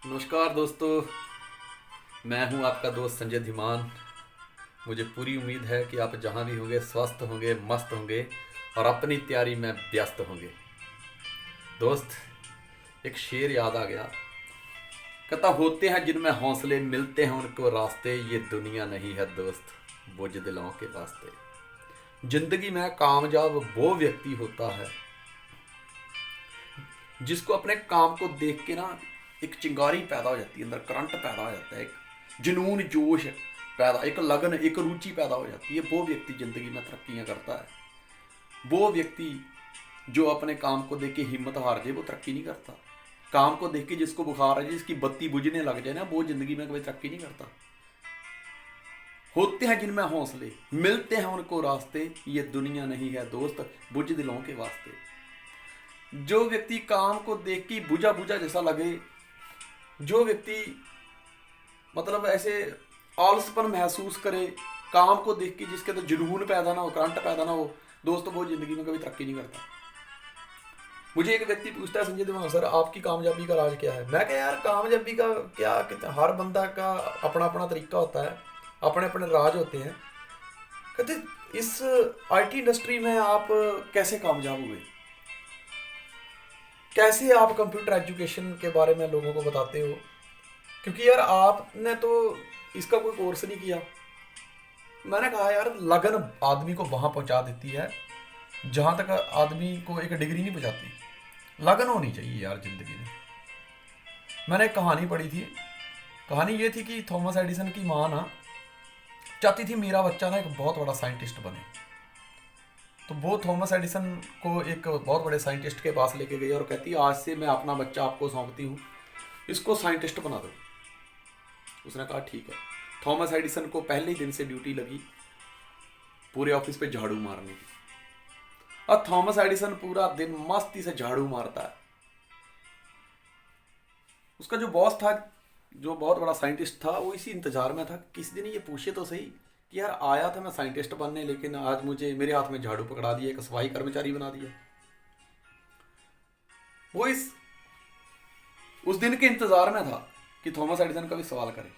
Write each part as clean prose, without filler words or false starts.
नमस्कार दोस्तों। मैं हूं आपका दोस्त संजय धीमान। मुझे पूरी उम्मीद है कि आप जहां भी होंगे स्वस्थ होंगे, मस्त होंगे और अपनी तैयारी में व्यस्त होंगे। दोस्त, एक शेर याद आ गया। कहता, होते हैं जिनमें हौसले, मिलते हैं उनको रास्ते, ये दुनिया नहीं है दोस्त बुज़दिलों के वास्ते। जिंदगी में कामयाब वो व्यक्ति होता है जिसको अपने काम को देख के ना एक चिंगारी पैदा हो जाती है, अंदर करंट पैदा हो जाता है, एक जुनून जोश पैदा, एक लगन, एक रुचि पैदा हो जाती है। वो व्यक्ति जिंदगी में तरक्कियां करता है। वो व्यक्ति जो अपने काम को देख के हिम्मत हार जाए वो तरक्की नहीं करता। काम को देख के जिसको बुखार आ जाए, जिसकी बत्ती बुझने लग जाए ना, वो जिंदगी में कभी तरक्की नहीं करता। होते हैं जिनमें हौसले, मिलते हैं उनको रास्ते, ये दुनिया नहीं है दोस्त बुज़दिलों के वास्ते। जो व्यक्ति काम को देख के बुझा बुझा जैसा लगे, जो व्यक्ति मतलब ऐसे आलसपन महसूस करे, काम को देख के जिसके तो जुनून पैदा ना हो, करंट पैदा ना हो, दोस्तों वो जिंदगी में कभी तरक्की नहीं करता। मुझे एक व्यक्ति पूछता है, संजय देवान सर आपकी कामयाबी का राज क्या है? मैं कहा यार कामयाबी का क्या कहते, हर बंदा का अपना अपना तरीका होता है, अपने अपने राज होते हैं। कहते इस आईटी इंडस्ट्री में आप कैसे कामयाब हुए, कैसे आप कंप्यूटर एजुकेशन के बारे में लोगों को बताते हो? क्योंकि यार आपने तो इसका कोई कोर्स नहीं किया। मैंने कहा यार लगन आदमी को वहां पहुंचा देती है जहां तक आदमी को एक डिग्री नहीं पहुंचाती। लगन होनी चाहिए यार जिंदगी में। मैंने एक कहानी पढ़ी थी। कहानी ये थी कि थॉमस एडिसन की माँ ना चाहती थी मेरा बच्चा ना एक बहुत बड़ा साइंटिस्ट बने। तो वो थॉमस एडिसन को एक बहुत बड़े साइंटिस्ट के पास लेके गई और कहती आज से मैं अपना बच्चा आपको सौंपती हूँ, इसको साइंटिस्ट बना दो। उसने कहा ठीक है। थॉमस एडिसन को पहले ही दिन से ड्यूटी लगी पूरे ऑफिस पे झाड़ू मारने की। और थॉमस एडिसन पूरा दिन मस्ती से झाड़ू मारता है। उसका जो बॉस था, जो बहुत बड़ा साइंटिस्ट था, वो इसी इंतजार में था किसी दिन ये पूछे तो सही कि यार आया था मैं साइंटिस्ट बनने, लेकिन आज मुझे मेरे हाथ में झाड़ू पकड़ा दिया, एक सफाई कर्मचारी बना दिया। वो इस उस दिन के इंतजार में था कि थॉमस एडिसन कभी सवाल करे,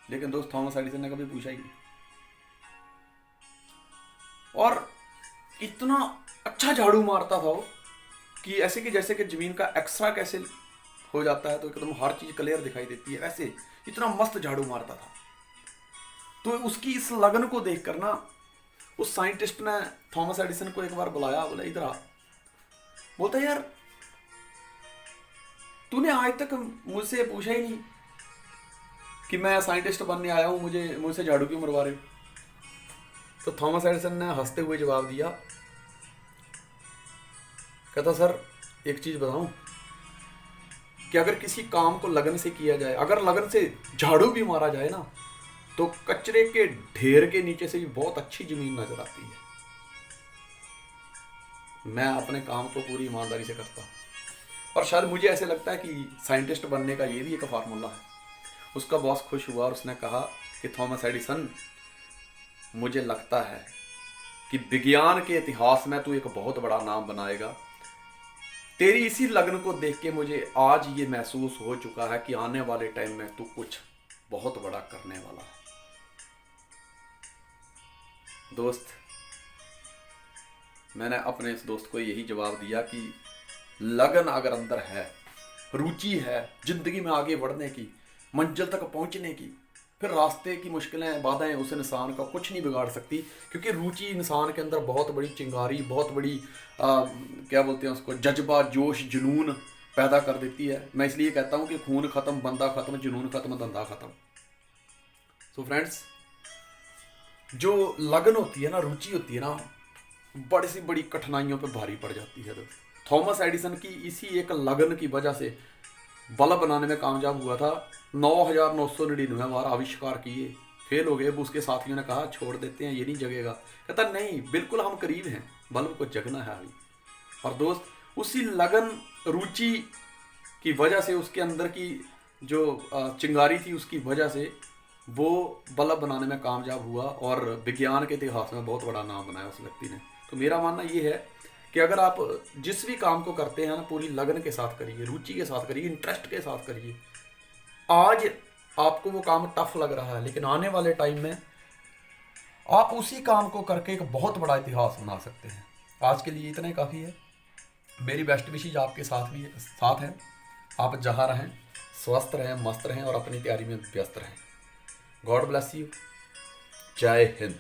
लेकिन दोस्त थॉमस एडिसन ने कभी पूछा ही नहीं। और इतना अच्छा झाड़ू मारता था वो कि ऐसे कि जैसे कि जमीन का एक्स्ट्रा कैसे हो जाता है तो एकदम हर चीज क्लियर दिखाई देती है, वैसे इतना मस्त झाड़ू मारता था। तो उसकी इस लगन को देखकर ना उस साइंटिस्ट ने थॉमस एडिसन को एक बार बुलाया, बोला इधर आ। बोलता यार तूने आज तक मुझसे पूछा ही नहीं कि मैं साइंटिस्ट बनने आया हूं, मुझसे झाड़ू क्यों मरवा रहे हो? तो थॉमस एडिसन ने हंसते हुए जवाब दिया, कहता सर एक चीज बताऊं कि अगर किसी काम को लगन से किया जाए, अगर लगन से झाड़ू भी मारा जाए ना, तो कचरे के ढेर के नीचे से भी बहुत अच्छी जमीन नजर आती है। मैं अपने काम को पूरी ईमानदारी से करता हूँ और शायद मुझे ऐसे लगता है कि साइंटिस्ट बनने का ये भी एक फार्मूला है। उसका बॉस खुश हुआ और उसने कहा कि थॉमस एडिसन, मुझे लगता है कि विज्ञान के इतिहास में तू एक बहुत बड़ा नाम बनाएगा। तेरी इसी लगन को देख के मुझे आज ये महसूस हो चुका है कि आने वाले टाइम में तू कुछ बहुत बड़ा करने वाला है। दोस्त, मैंने अपने इस दोस्त को यही जवाब दिया कि लगन अगर अंदर है, रुचि है जिंदगी में आगे बढ़ने की, मंजिल तक पहुंचने की, फिर रास्ते की मुश्किलें बाधाएं उस इंसान का कुछ नहीं बिगाड़ सकती। क्योंकि रुचि इंसान के अंदर बहुत बड़ी चिंगारी, बहुत बड़ी क्या बोलते हैं उसको, जज्बा, जोश, जुनून पैदा कर देती है। मैं इसलिए कहता हूँ कि खून खत्म, बंदा खत्म, जुनून खत्म, धंधा खत्म। सो फ्रेंड्स, जो लगन होती है ना, रुचि होती है ना, बड़ी सी बड़ी कठिनाइयों पे भारी पड़ जाती है दोस्त। थॉमस एडिसन की इसी एक लगन की वजह से बल्ब बनाने में कामयाब हुआ था। 9,999 बार आविष्कार किए, फेल हो गए। अब उसके साथियों ने कहा छोड़ देते हैं, ये नहीं जगेगा। कहता नहीं, बिल्कुल हम करीब हैं, बल्ब को जगना है अभी। और दोस्त उसी लगन, रुचि की वजह से, उसके अंदर की जो चिंगारी थी उसकी वजह से वो बल्ब बनाने में कामयाब हुआ और विज्ञान के इतिहास में बहुत बड़ा नाम बनाया उस व्यक्ति ने। तो मेरा मानना ये है कि अगर आप जिस भी काम को करते हैं ना, पूरी लगन के साथ करिए, रुचि के साथ करिए, इंटरेस्ट के साथ करिए, आज आपको वो काम टफ लग रहा है, लेकिन आने वाले टाइम में आप उसी काम को करके एक बहुत बड़ा इतिहास बना सकते हैं। आज के लिए इतना ही काफ़ी है। मेरी बेस्ट विशेज आपके साथ है। आप जहाँ रहें स्वस्थ रहें, मस्त रहें और अपनी तैयारी में व्यस्त रहें। God bless you. जय हिंद।